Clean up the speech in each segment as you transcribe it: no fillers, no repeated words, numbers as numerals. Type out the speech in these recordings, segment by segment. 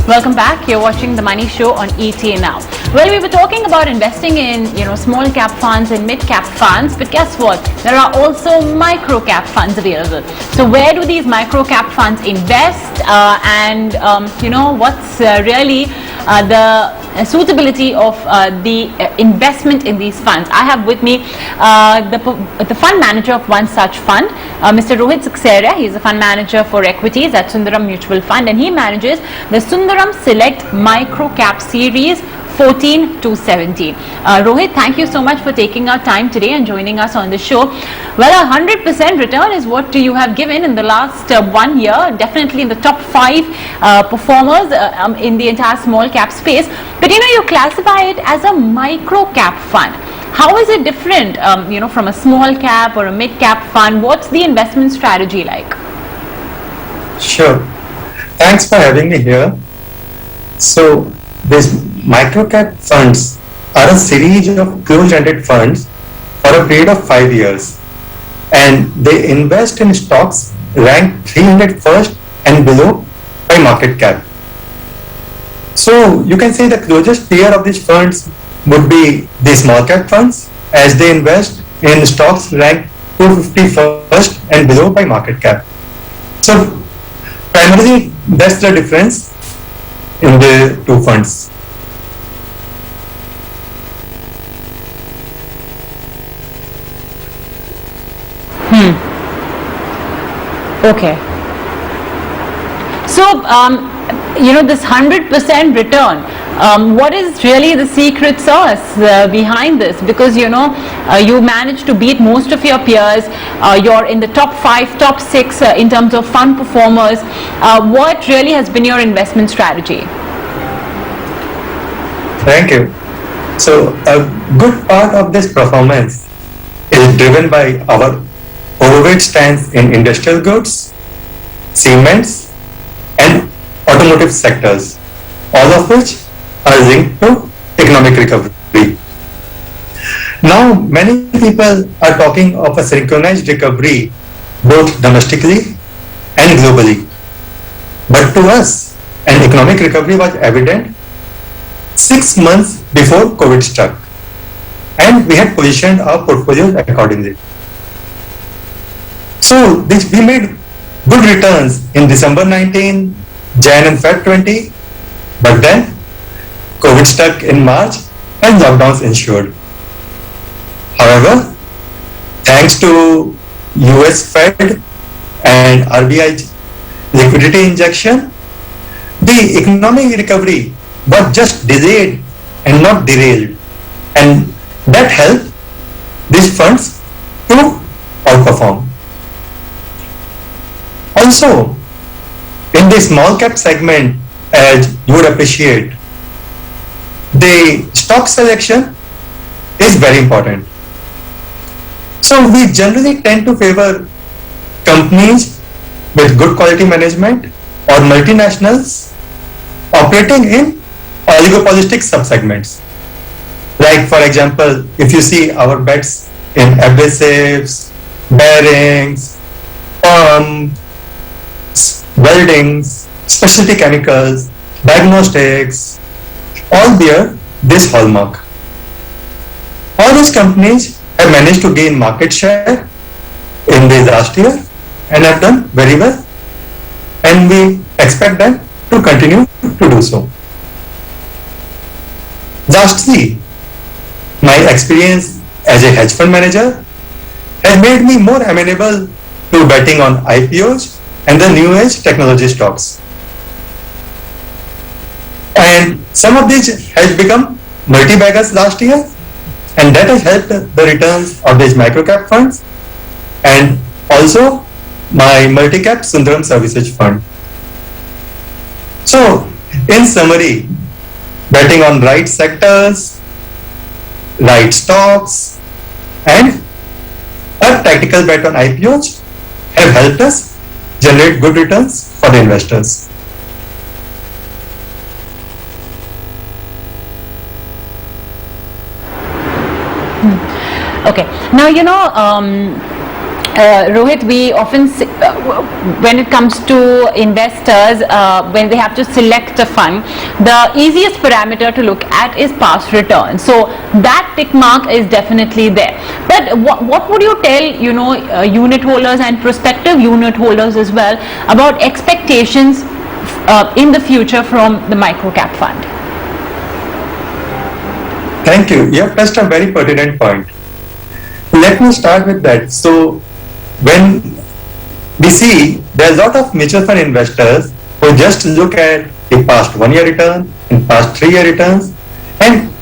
Welcome back. You're watching The Money Show on ET Now. Well, we were talking about investing in, small cap funds and mid cap funds, but guess what? There are also micro cap funds available. So where do these micro cap funds invest? What's really the suitability of the investment in these funds? I have with me the fund manager of one such fund, Mr. Rohit Saxena. He's a fund manager for equities at Sundaram Mutual Fund, and he manages the Sundaram Select Micro Cap Series 14 to 17. Rohit, thank you so much for taking our time today and joining us on the show. Well, 100% return is what you have given in the last 1 year, definitely in the top 5 performers in the entire small cap space. But you classify it as a micro cap fund. How is it different, from a small cap or a mid cap fund? What's the investment strategy like? Sure. Thanks for having me here. So, these micro-cap funds are a series of closed-ended funds for a period of 5 years, and they invest in stocks ranked 301st and below by market cap. So you can say the closest peer of these funds would be the small cap funds, as they invest in stocks ranked 251st and below by market cap. So primarily that's the difference in the two funds. Okay. So, this 100% return, what is really the secret sauce behind this? Because, you managed to beat most of your peers. You're in the top 5, top 6 in terms of fund performers. What really has been your investment strategy? Thank you. So, a good part of this performance is driven by our overweight stance in industrial goods, cements, and automotive sectors, all of which are linked to economic recovery. Now, many people are talking of a synchronized recovery both domestically and globally. But to us, an economic recovery was evident 6 months before COVID struck, and we had positioned our portfolios accordingly. So we made good returns in December 19, Jan and Feb 20, but then COVID struck in March and lockdowns ensued. However, thanks to US Fed and RBI liquidity injection, the economic recovery was just delayed and not derailed, and that helped these funds to outperform. Also, in the small cap segment, as you would appreciate, the stock selection is very important. So we generally tend to favor companies with good quality management or multinationals operating in oligopolistic subsegments. Like, for example, if you see our bets in abrasives, bearings, pumps, weldings, specialty chemicals, diagnostics, all bear this hallmark. All these companies have managed to gain market share in the last year and have done very well, and we expect them to continue to do so. Lastly, my experience as a hedge fund manager has made me more amenable to betting on IPOs and the new age technology stocks. And some of these has become multi-baggers last year, and that has helped the returns of these micro-cap funds and also my multi-cap Sundaram Services Fund. So, in summary, betting on right sectors, right stocks, and a tactical bet on IPOs have helped us generate good returns for the investors. Okay. Now, Rohit, we often see, when it comes to investors, when they have to select a fund, the easiest parameter to look at is past return. So that tick mark is definitely there. But what would you tell, unit holders and prospective unit holders as well about expectations in the future from the microcap fund? Thank you. You have touched a very pertinent point. Let me start with that. So, when we see there are a lot of mutual fund investors who just look at the past 1 year return and past 3 year returns and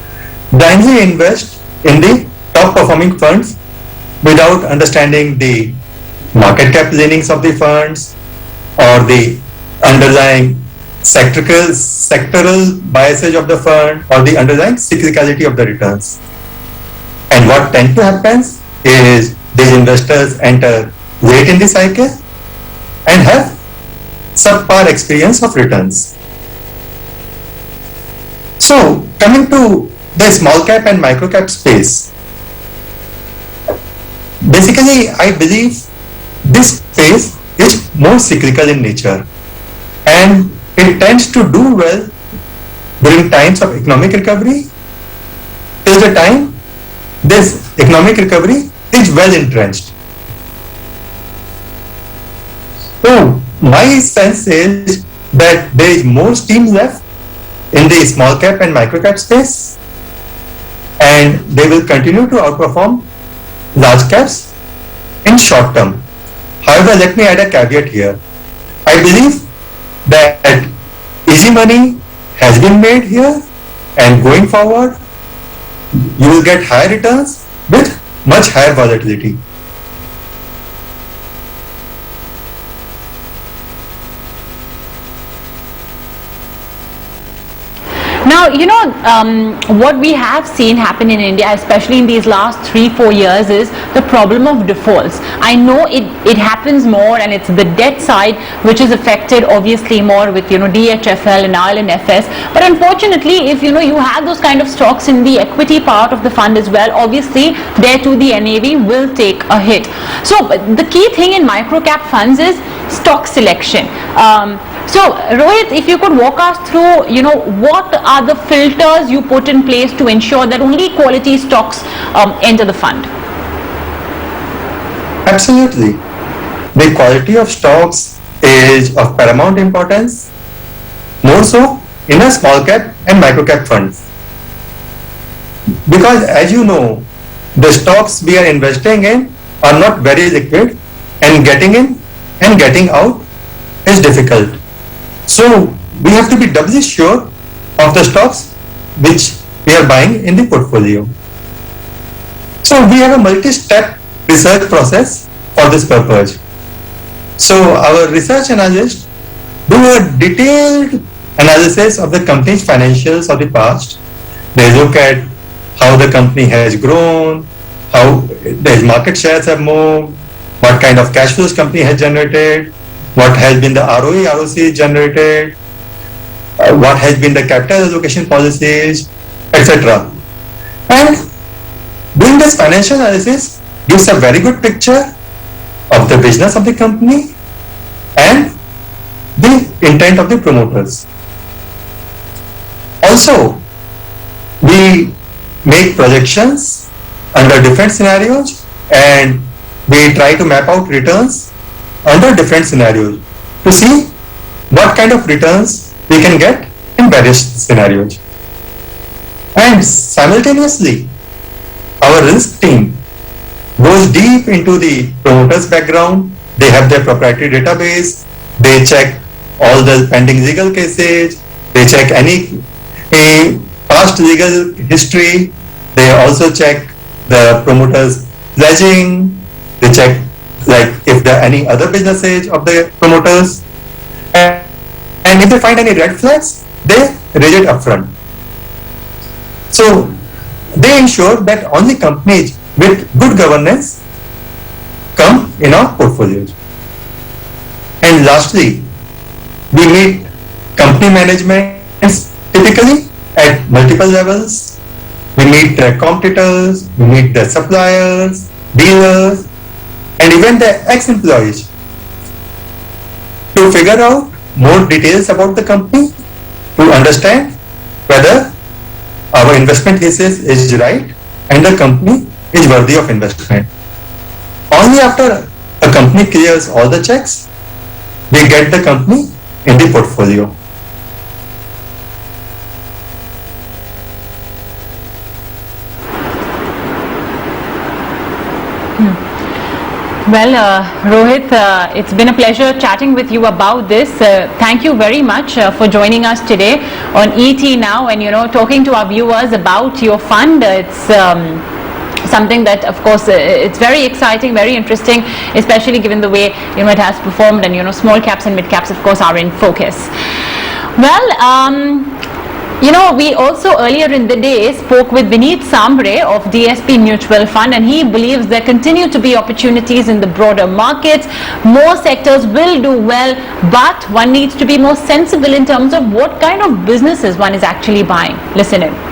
blindly invest in the top performing funds without understanding the market cap leanings of the funds or the underlying sectoral biases of the fund or the underlying cyclicality of the returns. And what tends to happen is these investors enter late in the cycle and have subpar experience of returns. So, coming to the small cap and micro cap space, basically I believe this space is more cyclical in nature and it tends to do well during times of economic recovery till the time this economic recovery is well entrenched. So my sense is that there is more steam left in the small cap and micro cap space and they will continue to outperform large caps in short term. However, let me add a caveat here. I believe that easy money has been made here and going forward you will get higher returns with much higher volatility. Now, what we have seen happen in India, especially in these last 3-4 years, is the problem of defaults. I know it happens more and it's the debt side which is affected obviously more with, DHFL and IL&FS. But unfortunately, if, you have those kind of stocks in the equity part of the fund as well, obviously there too the NAV will take a hit. So the key thing in micro-cap funds is stock selection. So Rohit, if you could walk us through, what are the filters you put in place to ensure that only quality stocks enter the fund? Absolutely. The quality of stocks is of paramount importance, more so in a small cap and micro cap funds. Because as you know, the stocks we are investing in are not very liquid and getting in and getting out is difficult. So we have to be doubly sure of the stocks which we are buying in the portfolio. So we have a multi-step research process for this purpose. So our research analysts do a detailed analysis of the company's financials of the past. They look at how the company has grown, how the market shares have moved, what kind of cash flows company has generated, what has been the ROE, ROC generated, what has been the capital allocation policies, etc. And doing this financial analysis gives a very good picture of the business of the company and the intent of the promoters. Also, we make projections under different scenarios and we try to map out returns under different scenarios to see what kind of returns we can get in various scenarios. And simultaneously, our risk team goes deep into the promoter's background. They have their proprietary database. They check all the pending legal cases. They check any past legal history. They also check the promoter's pledging. They check like if there are any other businesses of the promoters. And if they find any red flags, they raise it upfront. So they ensure that only companies with good governance come in our portfolios. And lastly, we meet company management typically at multiple levels. We meet their competitors, we meet their suppliers, dealers, and even the ex-employees to figure out more details about the company, to understand whether our investment thesis is right and the company is worthy of investment. Only after a company clears all the checks, we get the company in the portfolio. Well, Rohit, it's been a pleasure chatting with you about this. Thank you very much for joining us today on ET Now and, talking to our viewers about your fund. It's something that, of course, it's very exciting, very interesting, especially given the way, it has performed and, small caps and mid caps, of course, are in focus. Well, we also earlier in the day spoke with Vineet Sambre of DSP Mutual Fund, and he believes there continue to be opportunities in the broader markets. More sectors will do well, but one needs to be more sensible in terms of what kind of businesses one is actually buying. Listen in.